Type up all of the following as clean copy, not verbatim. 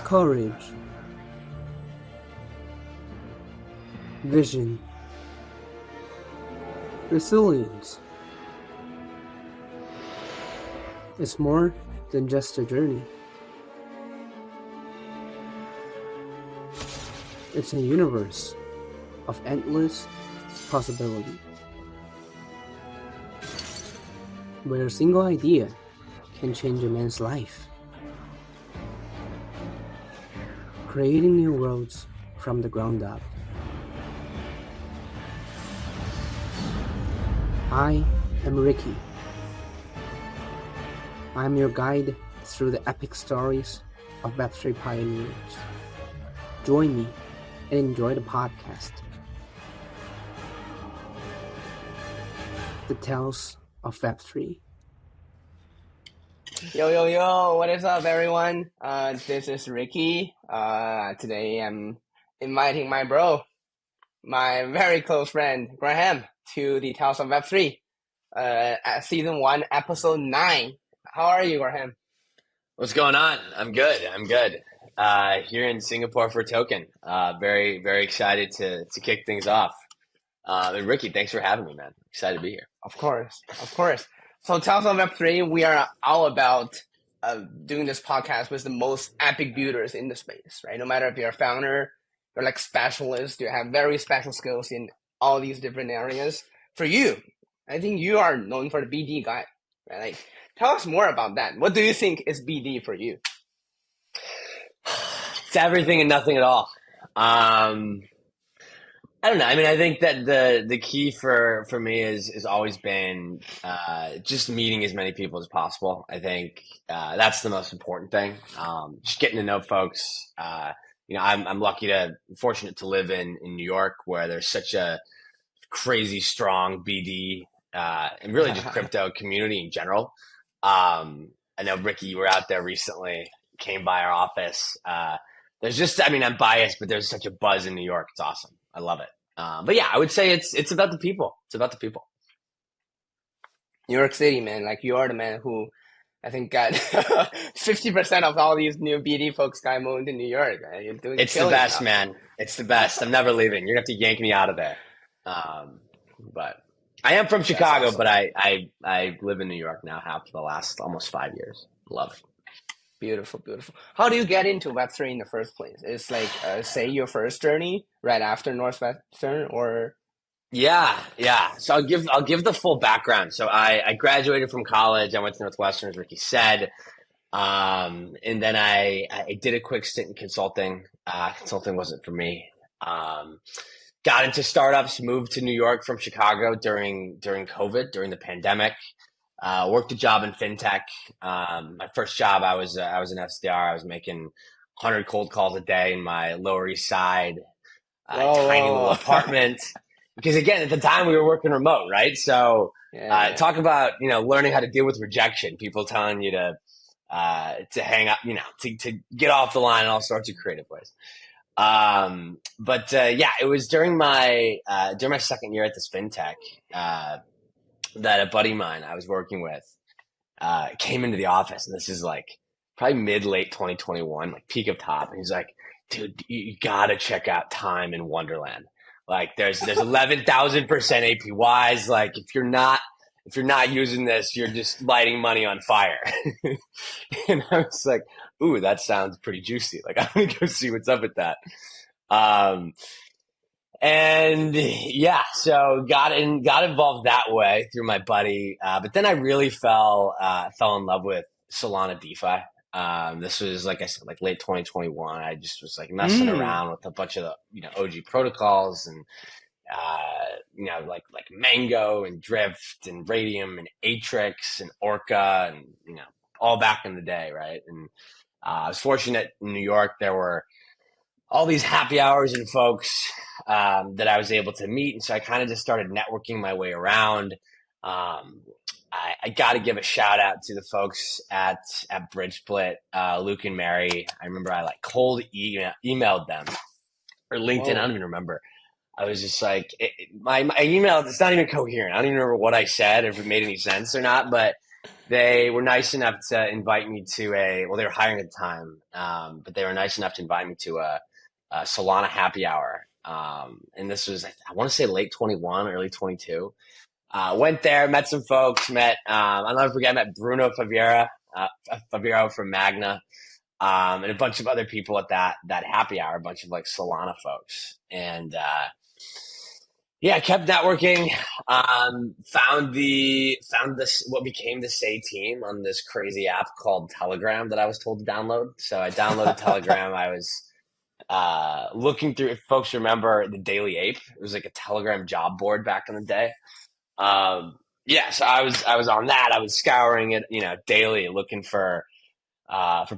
Courage, vision, resilience. It's more than just a journey. It's a universe of endless possibility, where a single idea can change a man's life, creating new worlds from the ground up. I am Ricky. I am your guide through the epic stories of Web3 pioneers. Join me and enjoy the podcast. The Tales of Web3. Yo, what is up, everyone? This is Ricky. Today I'm inviting my bro, my very close friend, Graham, to the Tales of Web3, at Season 1, Episode 9. How are you, Graham? What's going on? I'm good. Here in Singapore for Token. Very, very excited to kick things off. And Ricky, thanks for having me, man. Excited to be here. Of course. So Tales of Web3, we are all about doing this podcast with the most epic builders in the space, right? No matter if you're a founder, you're like specialist, you have very special skills in all these different areas. For you, I think you are known for the BD guy, right? Like, tell us more about that. What do you think is BD for you? It's everything and nothing at all. I don't know. I mean, I think that the key for me is always been just meeting as many people as possible. I think that's the most important thing. Just getting to know folks. I'm fortunate to live in New York, where there's such a crazy strong BD and really just crypto community in general. I know, Ricky, you were out there recently, came by our office. There's just, I mean, I'm biased, but there's such a buzz in New York. It's awesome. I love it. But yeah, I would say it's about the people. It's about the people. New York City, man. Like, you are the man who I think got 50% of all these new BD folks got moved to New York. Right? You're doing It's the best, man. It's the best. I'm never leaving. You're gonna have to yank me out of there. But I am from Chicago, awesome. But I live in New York now, for the last almost 5 years. Love it. Beautiful. How do you get into Web3 in the first place? It's like, say, your first journey right after Northwestern, or? Yeah. So I'll give the full background. So I graduated from college. I went to Northwestern, as Ricky said. And then I did a quick stint in consulting. Consulting wasn't for me. Got into startups, moved to New York from Chicago during COVID, during the pandemic. Worked a job in fintech. My first job, I was an SDR. I was making 100 cold calls a day in my Lower East Side tiny little apartment. Because again, at the time we were working remote, right? So talk about learning how to deal with rejection. People telling you to hang up, to get off the line in all sorts of creative ways. It was during my second year at this fintech that a buddy of mine I was working with came into the office, and this is like probably mid-late 2021, like peak of top. And he's like, dude, you gotta check out Time in Wonderland. Like there's 11,000% APYs. Like if you're not using this, you're just lighting money on fire. And I was like, ooh, that sounds pretty juicy. Like I'm gonna go see what's up with that. And yeah, so got involved that way through my buddy. But then I really fell in love with Solana DeFi. This was, like I said, like late 2021. I just was like messing around with a bunch of the, OG protocols and, like Mango and Drift and Radium and Atrix and Orca and, all back in the day. Right. And, I was fortunate in New York. There were all these happy hours and folks that I was able to meet. And so I kind of just started networking my way around. I got to give a shout out to the folks at BridgeSplit, Luke and Mary. I remember I like cold emailed them, or LinkedIn. I don't even remember. I was just like, my email, it's not even coherent. I don't even remember what I said, if it made any sense or not, but they were nice enough to invite me to well, they were hiring at the time, but they were nice enough to invite me to a Solana happy hour. And this was, I want to say late 21, early 22. Went there, met some folks, I'll never forget, I met Bruno Faviero from Magna, and a bunch of other people at that happy hour, a bunch of like Solana folks. And, yeah, I kept networking. Found this what became the Say team on this crazy app called Telegram that I was told to download. So I downloaded Telegram. I was looking through. If folks remember the Daily Ape, it was like a Telegram job board back in the day. Yeah, so I was on that. I was scouring it, daily, looking for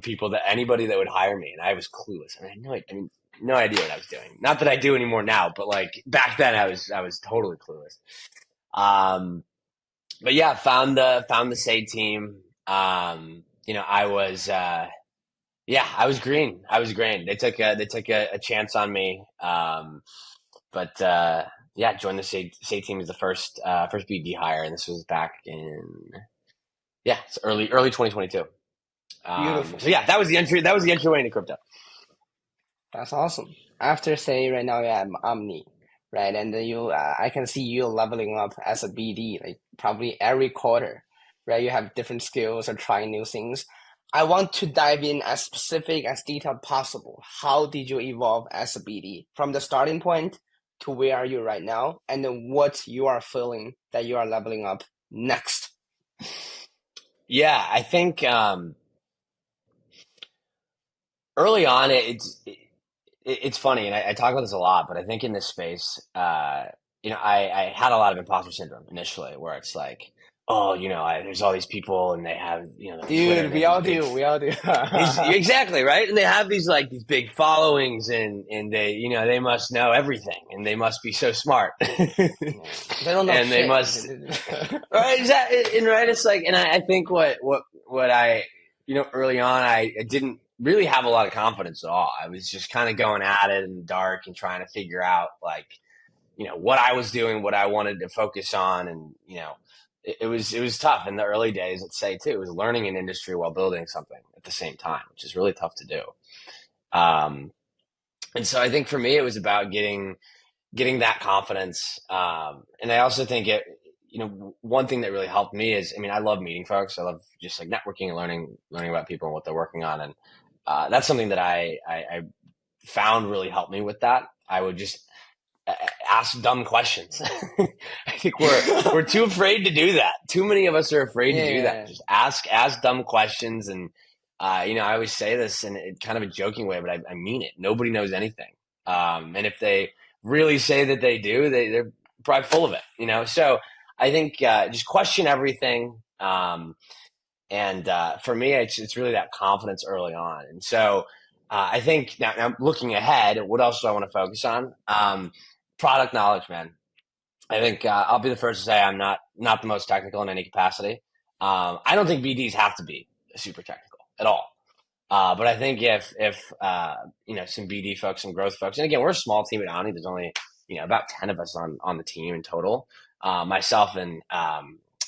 people, anybody that would hire me, and I was clueless. I mean, no idea what I was doing. Not that I do anymore now, but like back then, I was totally clueless. But yeah, found the Say team. I was I was green. They took a chance on me. But joined the Say team as the first BD hire, and this was back in it's early 2022. Beautiful. So yeah, that was the entryway into crypto. That's awesome. After Say right now you're at Omni, right? And then I can see you leveling up as a BD, like probably every quarter, right? You have different skills or trying new things. I want to dive in as specific, as detailed possible. How did you evolve as a BD from the starting point to where are you right now, and then what you are feeling that you are leveling up next? Yeah, I think early on it's funny, and I talk about this a lot, but I think in this space, I had a lot of imposter syndrome initially, where it's like, oh, there's all these people, and they have, Dude, we all do. Exactly, right? And they have these big followings, and they, they must know everything, and they must be so smart. They don't know and shit. They must, right? Exactly, and right. It's like, and I think what I, early on, I didn't really have a lot of confidence at all. I was just kind of going at it in the dark and trying to figure out what I was doing, what I wanted to focus on. And, it was tough in the early days, let's say too. It was learning an industry while building something at the same time, which is really tough to do. And so I think for me, it was about getting that confidence. And I also think one thing that really helped me is, I love meeting folks. I love just networking and learning about people and what they're working on. And that's something that I found really helped me with that. I would just ask dumb questions. I think we're too afraid to do that. Too many of us are afraid to do that. Just ask dumb questions. And I always say this in kind of a joking way, but I mean it. Nobody knows anything. And if they really say that they do, they're probably full of it. So I think just question everything. And for me, it's really that confidence early on. And so I think now looking ahead, what else do I want to focus on? Product knowledge, man. I think I'll be the first to say I'm not the most technical in any capacity. I don't think BDs have to be super technical at all. But I think if some BD folks, some growth folks, and again, we're a small team at Omni. There's only about 10 of us on the team in total. Myself and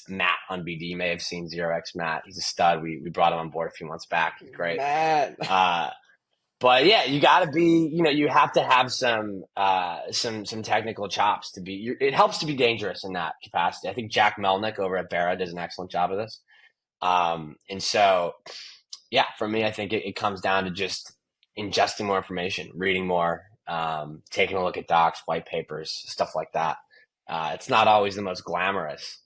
Matt on BD, you may have seen 0x Matt. He's a stud. We brought him on board a few months back. He's great. Matt. But yeah, you got to be, you have to have some technical chops to be. It helps to be dangerous in that capacity. I think Jack Melnick over at Barra does an excellent job of this. And so, yeah, for me, I think it comes down to just ingesting more information, reading more, taking a look at docs, white papers, stuff like that. It's not always the most glamorous,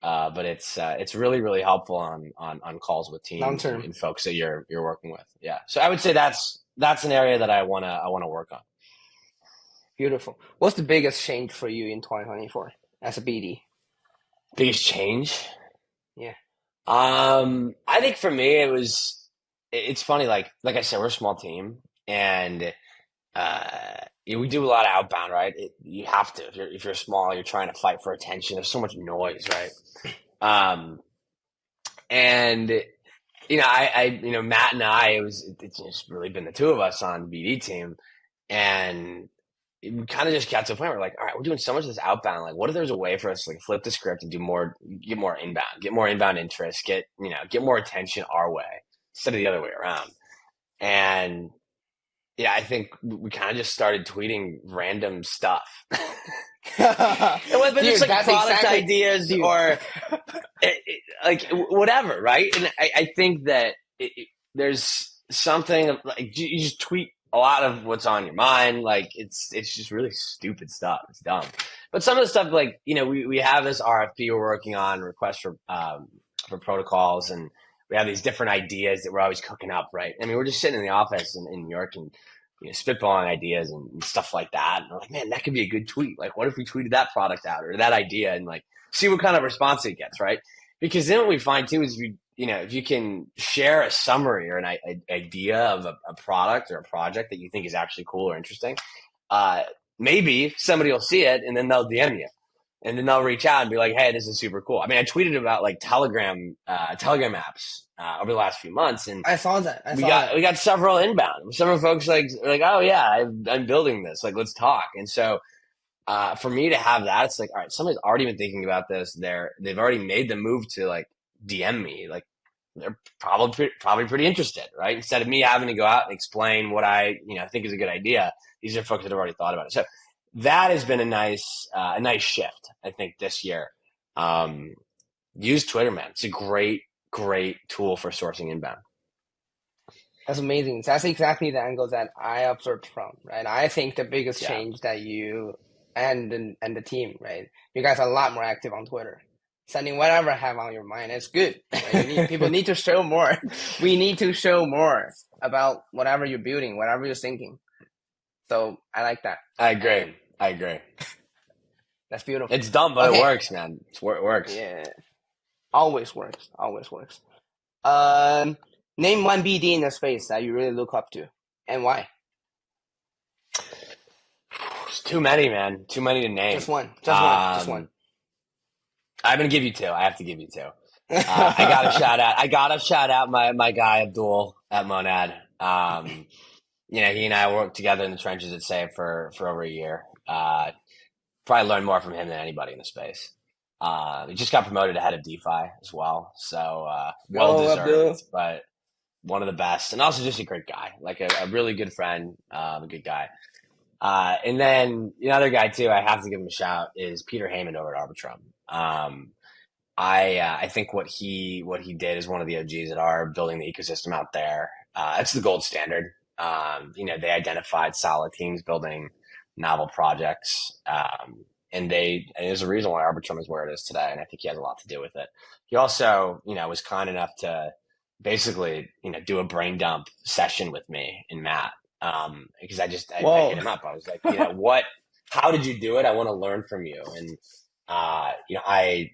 but it's really, really helpful on calls with teams and folks that you're working with. Yeah, so I would say that's an area that I wanna work on. Beautiful. What's the biggest change for you in 2024 as a BD? Biggest change? Yeah. I think for me it's funny. Like I said, we're a small team, and we do a lot of outbound, right? You have to. If you're small, you're trying to fight for attention. There's so much noise, right? And Matt and I, it's just really been the two of us on BD team, and we kind of just got to a point where like, all right, we're doing so much of this outbound. Like, what if there's a way for us to like flip the script and get more inbound interest, get more attention our way instead of the other way around. And yeah, I think we kind of just started tweeting random stuff. But it's like product ideas or like whatever, right? And I think that there's something like you just tweet a lot of what's on your mind. Like it's just really stupid stuff. It's dumb. But some of the stuff like, we have this RFP we're working on, requests for protocols, and we have these different ideas that we're always cooking up, right? I mean, we're just sitting in the office in New York and spitballing ideas and stuff like that. And we're like, man, that could be a good tweet. Like, what if we tweeted that product out or that idea and like see what kind of response it gets, right? Because then what we find too is if you can share a summary or an idea of a product or a project that you think is actually cool or interesting, maybe somebody will see it and then they'll DM you. And then they'll reach out and be like, hey, this is super cool. I mean, I tweeted about like Telegram apps over the last few months. And I saw that. We got several inbound. Several folks like, oh yeah, I'm building this. Like, let's talk. And so for me to have that, it's like, all right, somebody's already been thinking about this. They've already made the move to like DM me. Like they're probably pretty interested, right? Instead of me having to go out and explain what I think is a good idea, these are folks that have already thought about it. So that has been a nice shift, I think, this year. Use Twitter, man. It's a great tool for sourcing inbound. That's amazing. That's exactly the angle that I observed from, right? I think the biggest change that you and the team, right? You guys are a lot more active on Twitter. Sending whatever have on your mind. It's good. Right? People need to show more. We need to show more about whatever you're building, whatever you're thinking. So I like that. I agree. That's beautiful. It's dumb, but it works, man. It works. Yeah. Always works. Name one BD in the space that you really look up to, and why? It's too many, man. Too many to name. Just one. Just one. I'm gonna give you two. I have to give you two. I gotta shout out my guy Abdul at Monad. He and I worked together in the trenches at Save for over a year. Probably learned more from him than anybody in the space. He just got promoted to head of DeFi as well, so well-deserved, but one of the best, and also just a great guy, like a really good friend, a good guy. And then the other guy too, I have to give him a shout, is Peter Heyman over at Arbitrum. I think what he did is one of the OGs that are building the ecosystem out there. It's the gold standard. They identified solid teams building novel projects. And there's a reason why Arbitrum is where it is today. And I think he has a lot to do with it. He also, was kind enough to basically, do a brain dump session with me and Matt. Because I hit him up. I was like, how did you do it? I want to learn from you. And, I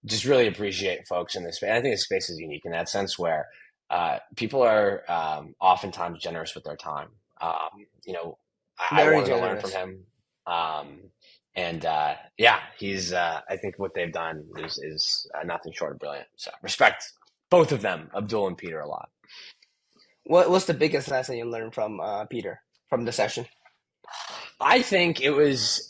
just really appreciate folks in this space. I think this space is unique in that sense where, people are, oftentimes generous with their time. I want to learn from him. He's, I think what they've done is nothing short of brilliant. So respect both of them, Abdul and Peter, a lot. What's the biggest lesson you learned from Peter from the session? I think it was,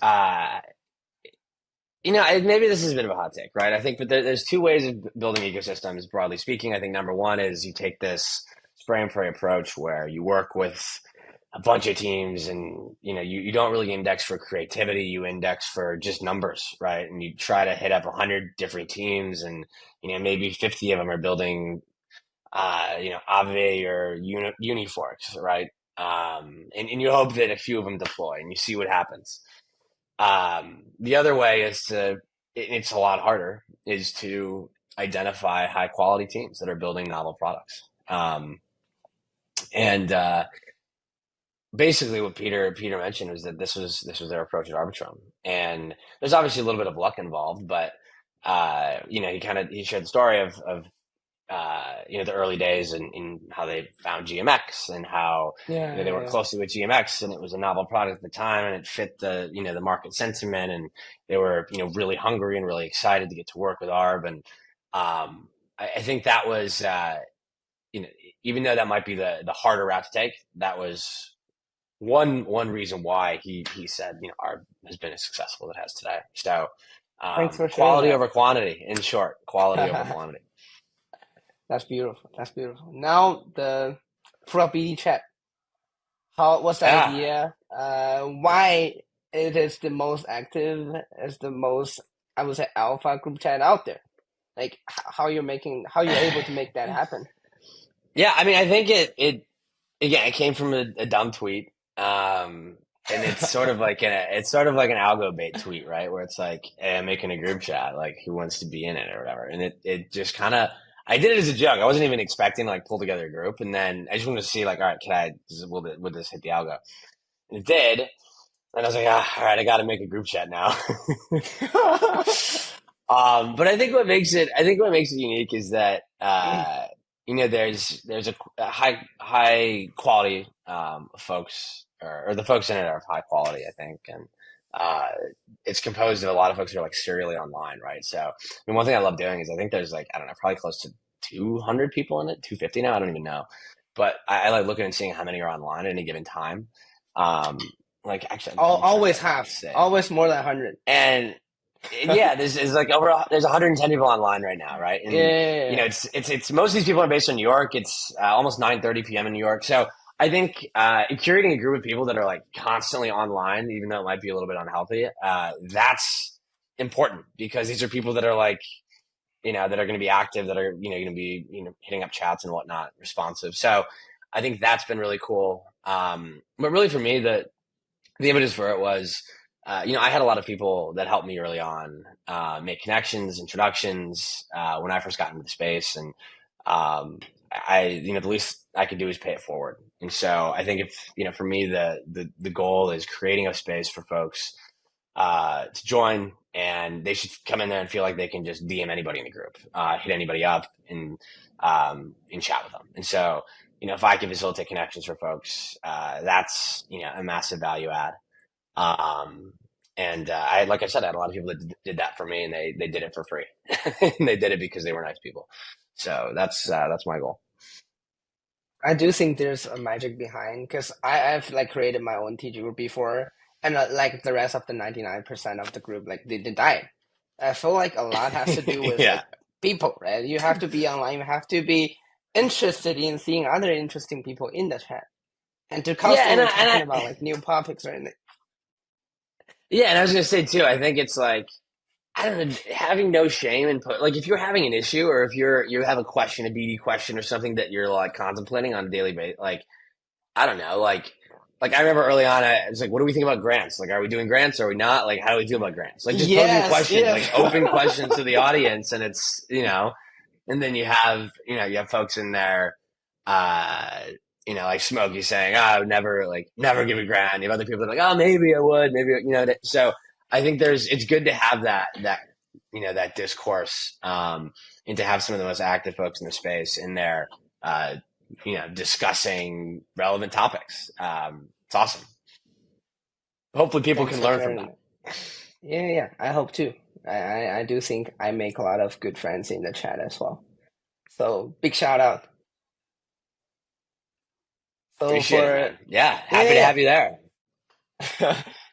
maybe this is a bit of a hot take, right? I think, but there's two ways of building ecosystems, broadly speaking. I think number one is you take this spray and pray approach where you work with a bunch of teams and, you don't really index for creativity. You index for just numbers, right? And you try to hit up 100 different teams and, maybe 50 of them are building, Aave or Uniforks, right? And you hope that a few of them deploy and you see what happens. The other way is it's a lot harder, is to identify high quality teams that are building novel products. Basically what Peter mentioned was that this was their approach at Arbitrum, and there's obviously a little bit of luck involved, but he shared the story of the early days and how they found GMX and how they worked closely with GMX, and it was a novel product at the time and it fit the the market sentiment, and they were really hungry and really excited to get to work with Arb. And I think that was even though that might be the harder route to take, that was one reason why he said, art has been as successful as it has today. So Thanks for sharing quality that. over quantity, in short, quality over quantity. That's beautiful. That's beautiful. Now the for BD chat. What's the Yeah. idea? Why it is the most active, is the most, I would say, alpha group chat out there? Like how you're able to make that happen? Yeah, I mean, I think it came from a dumb tweet. And it's sort of like it's sort of like an algo bait tweet, right? Where it's like, hey, I'm making a group chat, like who wants to be in it or whatever. And it just kind of, I did it as a joke. I wasn't even expecting to like pull together a group. And then I just wanted to see like, all right, would this hit the algo? And it did. And I was like, all right, I got to make a group chat now. But I think what makes it unique is that, there's a high quality, folks, or the folks in it are of high quality, I think. And, it's composed of a lot of folks who are like serially online, right? So, I mean, one thing I love doing is I think there's like, I don't know, probably close to 200 people in it, 250 now. I don't even know. But I like looking and seeing how many are online at any given time. Like actually, Always more than 100. And yeah, there's like there's 110 people online right now, right? And Yeah. it's most of these people are based in New York. It's almost 9:30 p.m. in New York. So I think curating a group of people that are like constantly online, even though it might be a little bit unhealthy, that's important because these are people that are like, that are going to be active, that are going to be hitting up chats and whatnot, responsive. So I think that's been really cool. But really for me, the impetus for it was, I had a lot of people that helped me early on make connections, introductions when I first got into the space, and the least I could do is pay it forward. And so I think if for me the goal is creating a space for folks to join, and they should come in there and feel like they can just DM anybody in the group, hit anybody up, and chat with them. And so if I can facilitate connections for folks, that's a massive value add. And like I said, I had a lot of people that did that for me, and they did it for free. And they did it because they were nice people. So that's my goal. I do think there's a magic behind, because I've like created my own TG group before, and like the rest of the 99% of the group, like they died. I feel like a lot has to do with Yeah. like people, right? You have to be online. You have to be interested in seeing other interesting people in the chat, and to constantly talking about like new topics or anything. Yeah, and I was gonna say too, I think it's like, I don't know, having no shame and like if you're having an issue, or if you have a question, a BD question or something that you're like contemplating on a daily basis, like I don't know, like I remember early on, I was like, what do we think about grants? Like, are we doing grants? Or are we not? Like, how do we feel about grants? Like, just posing questions, like open questions to the audience. And it's, and then you have folks in there, like Smokey saying, I would never give a grant. You have other people that are like, oh, maybe I would, maybe, so I think it's good to have that discourse, and to have some of the most active folks in the space in there, discussing relevant topics. It's awesome. Hopefully people can learn from that. Yeah. I hope too. I do think I make a lot of good friends in the chat as well. So big shout out. So appreciate it, man. Yeah, happy to have you there.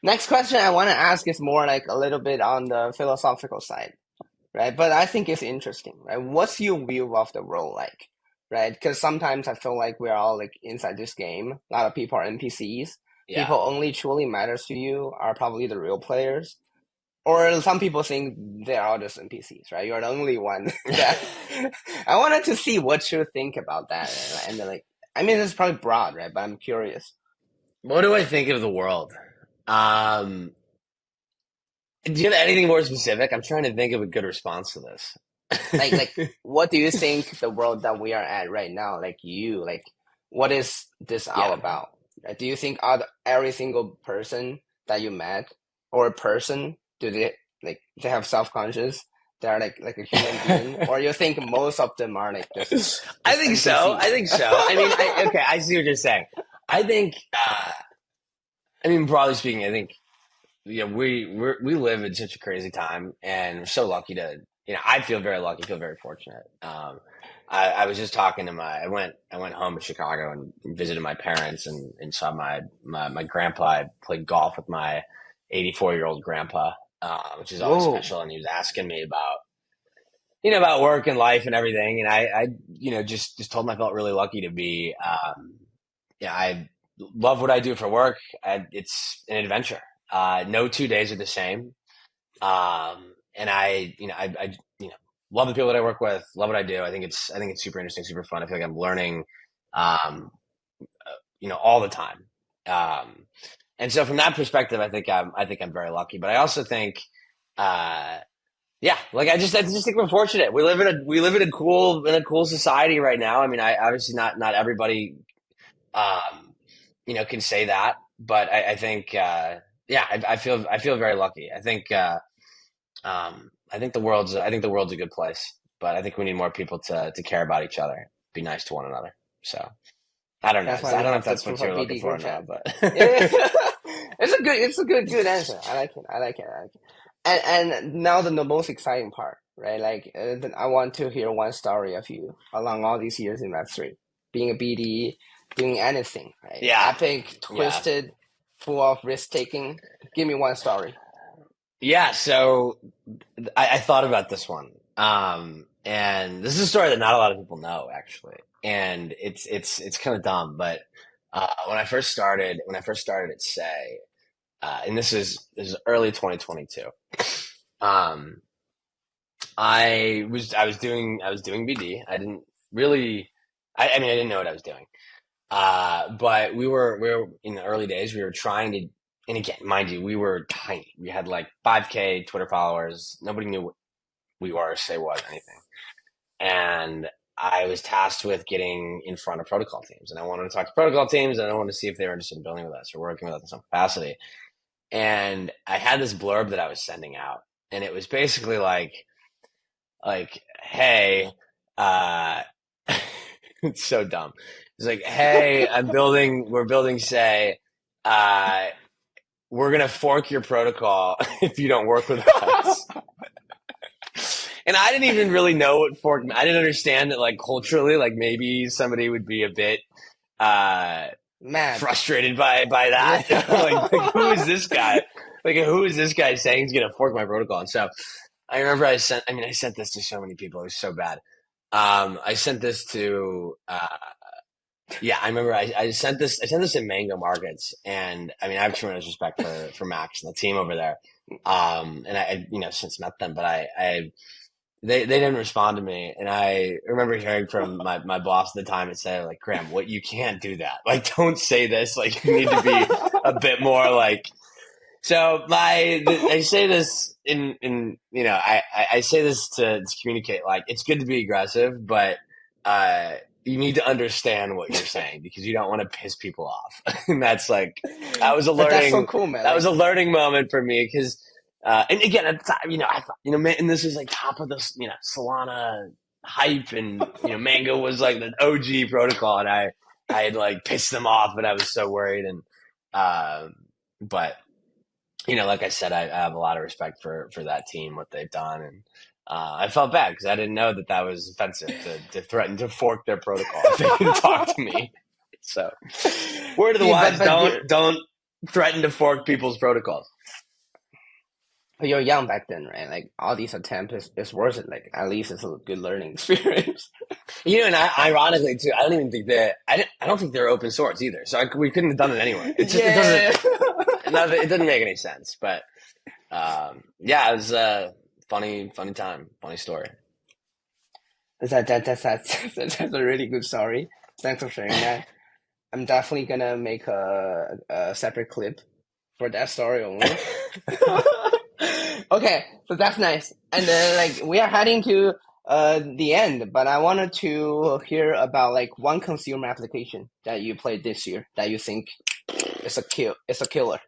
Next question I want to ask is more like a little bit on the philosophical side, right? But I think it's interesting, right? What's your view of the role like, right? Because sometimes I feel like we're all like inside this game. A lot of people are NPCs. Yeah. People only truly matters to you are probably the real players. Or some people think they're all just NPCs, right? You're the only one that I wanted to see what you think about that. And then like, I mean, it's probably broad, right? But I'm curious. What do I think of the world? Do you have anything more specific? I'm trying to think of a good response to this. like, what do you think the world that we are at right now, like what is this all about? Do you think every single person that you met or a person, do they have self-conscious? They're like a human being, or you think most of them are like just I think so. I mean, I see what you're saying. I think, broadly speaking, I think, we live in such a crazy time, and we're so lucky to, I feel very lucky, feel very fortunate. I was just talking to I went home to Chicago and visited my parents and saw my grandpa. I played golf with my 84-year-old grandpa, which is always Whoa. special. And he was asking me about, about work and life and everything. And I just told him I felt really lucky to be, I love what I do for work. It's an adventure. No 2 days are the same. And I love the people that I work with, love what I do. I think it's super interesting, super fun. I feel like I'm learning, all the time. And so from that perspective, I think I'm very lucky, but I also think, like I just think we're fortunate. We live in a cool society right now. I mean, I obviously not everybody, can say that, but I think, I feel very lucky. I think the world's a good place, but I think we need more people to care about each other, be nice to one another. So I don't know. That's why I we don't know have if that's the what you're looking BD for group now, chat. but It's a good answer. I like it. And now the most exciting part, right? Like, I want to hear one story of you along all these years in Web3, being a BD, doing anything, right? Yeah. Epic, twisted, full of risk taking. Give me one story. Yeah, so I thought about this one, and this is a story that not a lot of people know actually, and it's kind of dumb, but when I first started at Say, and this is early 2022. I was doing BD. I didn't really, I mean, I didn't know what I was doing. But we were in the early days, we were trying to, and again, mind you, we were tiny. We had like 5K Twitter followers. Nobody knew what we were, Say was, anything. And I was tasked with getting in front of protocol teams, and I wanted to talk to protocol teams, and I wanted to see if they were interested in building with us or working with us in some capacity. And I had this blurb that I was sending out, and it was basically like, hey, it's so dumb. It's like, hey, we're building Say, we're going to fork your protocol if you don't work with us. And I didn't even really know what fork meant. I didn't understand that, like, culturally, like, maybe somebody would be a bit mad, frustrated by that. Yeah. like, who is this guy? Like, who is this guy saying he's going to fork my protocol? And so I remember I sent this to so many people. It was so bad. I sent this to, I remember I sent this in Mango Markets, and I mean, I have tremendous respect for Max and the team over there. And I since met them, but they didn't respond to me. And I remember hearing from my boss at the time and say, like, Graham, you can't do that. Like, don't say this. Like, you need to be a bit more like, so I say this I say this to communicate, like, it's good to be aggressive, but you need to understand what you're saying because you don't want to piss people off. And that's like, that was a learning. That's so cool, man. That was a learning moment for me because, and again, at the time, I thought, man, and this was like top of the, Solana hype, and Mango was like the OG protocol, and I had like pissed them off, and I was so worried, and but. Like I said, I have a lot of respect for that team, what they've done, and I felt bad because I didn't know that was offensive to threaten to fork their protocol if they didn't talk to me. So, word of the wise, don't threaten to fork people's protocols. But you're young back then, right? Like, all these attempts is worth it. Like, at least it's a good learning experience. And ironically too, I don't think they're open source either. So we couldn't have done it anyway. It just it doesn't make any sense. But it was a funny time, funny story. That's a really good story. Thanks for sharing that. I'm definitely gonna make a separate clip for that story only. Okay, so that's nice. And then, like, we are heading to the end, but I wanted to hear about, like, one consumer application that you played this year that you think is a killer.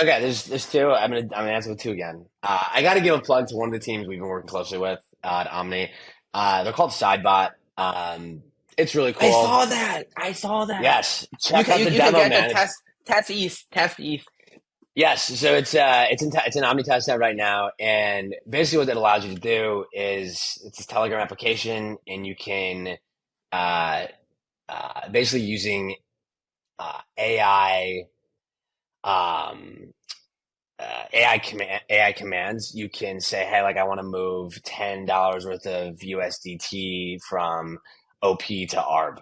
Okay, there's two. I'm gonna answer with two again. I got to give a plug to one of the teams we've been working closely with at Omni. They're called Sidebot. It's really cool. I saw that. Yes, check out the demo, man. Test East. Yes, so it's an Omni testnet right now, and basically what it allows you to do is it's a Telegram application, and you can uh, basically using AI um, AI commands, you can say, hey, like I want to move $10 worth of USDT from OP to ARB,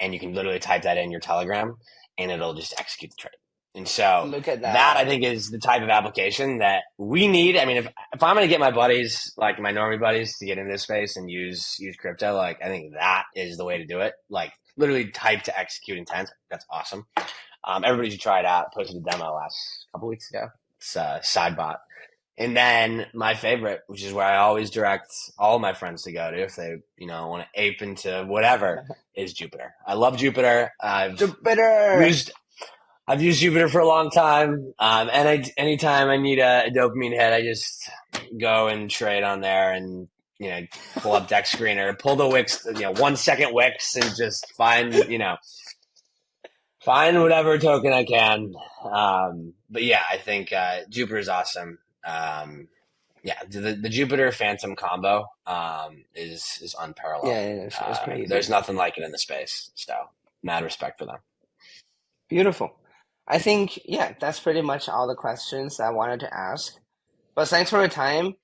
and you can literally type that in your Telegram, and it'll just execute the trade. And so Look at that I that. think is the type of application that we need. I mean, if I'm going to get my buddies, like my normie buddies, to get in this space and use crypto, like I think that is the way to do it. Like literally type to execute intent. That's awesome. Everybody should try it out. Posted a demo last couple weeks ago. It's Sidebot. And then my favorite, which is where I always direct all my friends to go to if they, want to ape into whatever, is Jupiter. I love Jupiter. Jupiter. I've used Jupiter for a long time, and anytime I need a dopamine hit, I just go and trade on there, and pull up Deck Screener, pull the wicks, 1 second wicks, and just find whatever token I can. But yeah, I think Jupiter is awesome. The Jupiter Phantom combo is unparalleled. Yeah, it's crazy. There's nothing like it in the space. So mad respect for them. Beautiful. I think, that's pretty much all the questions I wanted to ask. But thanks for your time.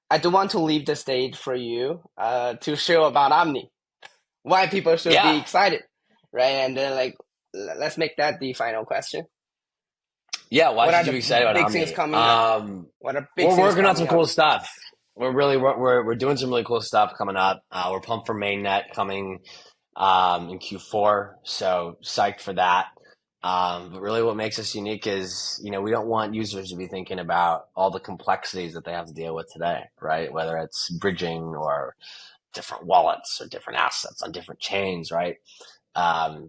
I do want to leave the stage for you to show about Omni. Why people should be excited, right? And then, let's make that the final question. Yeah, why should you be excited about big Omni? things coming up? What are big We're things working on some coming cool up? stuff. We're doing some really cool stuff coming up. We're pumped for mainnet coming in Q4, so psyched for that. But really what makes us unique is, we don't want users to be thinking about all the complexities that they have to deal with today, right? Whether it's bridging or different wallets or different assets on different chains, right?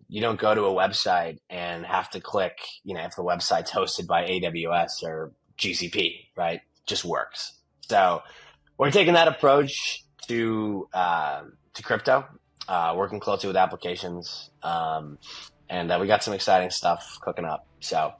You don't go to a website and have to click, if the website's hosted by AWS or GCP, right? It just works. So we're taking that approach to crypto, working closely with applications. And we got some exciting stuff cooking up. So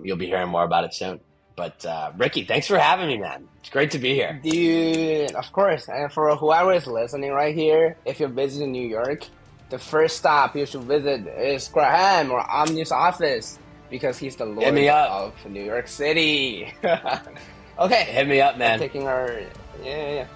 you'll be hearing more about it soon. But Ricky, thanks for having me, man. It's great to be here. Dude, of course. And for whoever is listening right here, if you're visiting New York, the first stop you should visit is Graham or Omni's office because he's the Lord of New York City. Okay. Hit me up, man. Taking our... Yeah.